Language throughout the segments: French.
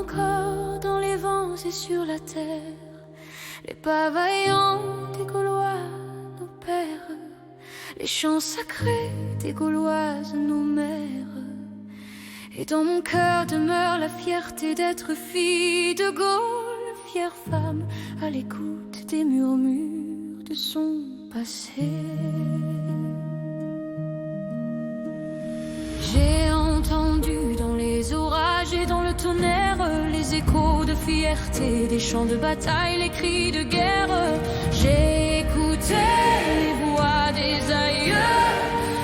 encore dans les vents et sur la terre les pas vaillants des Gaulois, nos pères, les chants sacrés des Gauloises, nos mères. Et dans mon cœur demeure la fierté d'être fille de Gaulle, fière femme à l'écoute des murmures de son passé. J'ai entendu dans les orages et dans le tonnerre les échos de fierté, des chants de bataille, les cris de guerre. J'ai écouté les voix des aïeux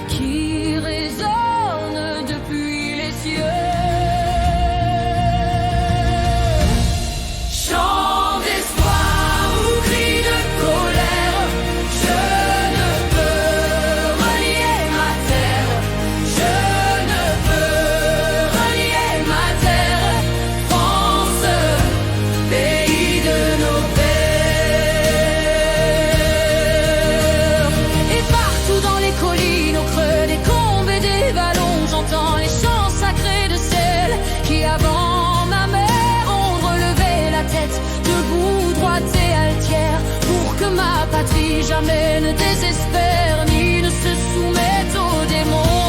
qui résonnent depuis les cieux. Chants d'espoir ou cris de colère, je ne peux renier ma terre, je ne peux renier ma terre, France, pays de nos pères. Et partout dans les collines, au creux des combes et des vallons, j'entends les chants sacrés de celles qui avant ma mère ont relevé la tête, debout, droite et altière, pour que ma patrie jamais ne désespère ni ne se soumette aux démons.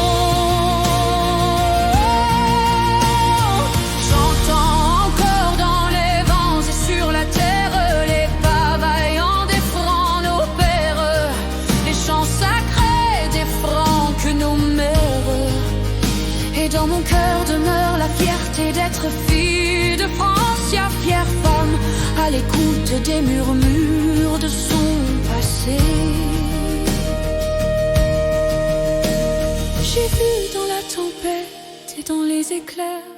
J'entends encore dans les vents et sur la terre les pas vaillants des francs, nos pères, les chants sacrés des francs que nos mères. Et dans mon cœur demeure la fierté d'être fille de France, ya fière femme à l'écoute des murmures de son passé. J'ai vu dans la tempête et dans les éclairs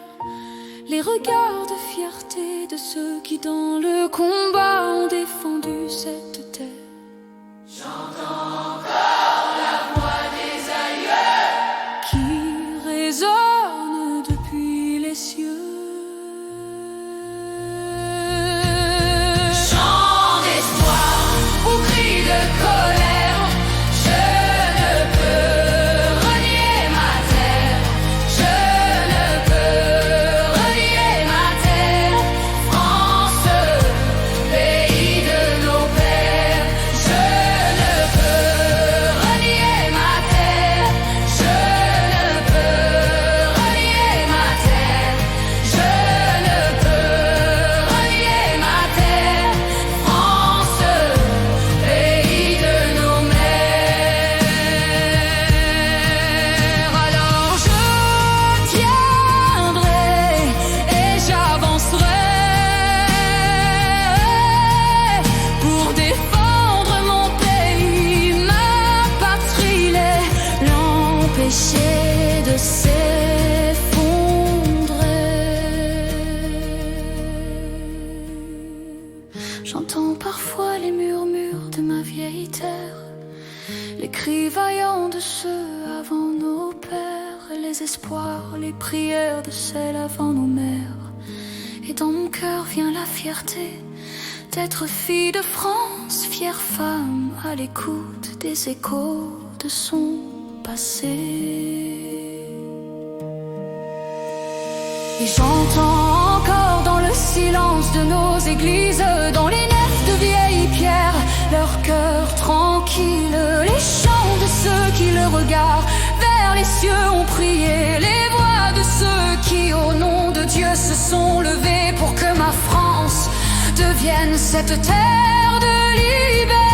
les regards de fierté de ceux qui dans le combat ont défendu cette terre. J'entends encore la voix des aïeux qui résonne depuis les cieux. Chants d'espoir ou cris de colère, je ne peux renier ma terre, je ne peux renier ma terre, France, pays de nos pères. Je ne peux renier ma terre, je ne peux renier ma terre, je ne peux renier ma terre, France, pays de nos mères. Alors je tiendrai et j'avancerai pour défendre mon pays, ma patrie, l'empêcher de s'effondrer. J'entends parfois les murmures de ma vieille terre, les cris vaillants de ceux avant nos pères, les espoirs, les prières de celles avant nos mères. Et dans mon cœur vient la fierté d'être fille de France, fière femme à l'écoute des échos de son passé. Et j'entends encore dans le silence de nos églises, dans les nefs de vieilles pierres, leur cœur tranquille, les chants de ceux qui le regard vers les cieux ont prié, les voix de ceux qui au nom de Dieu se sont levés pour que ma France devienne cette terre de liberté.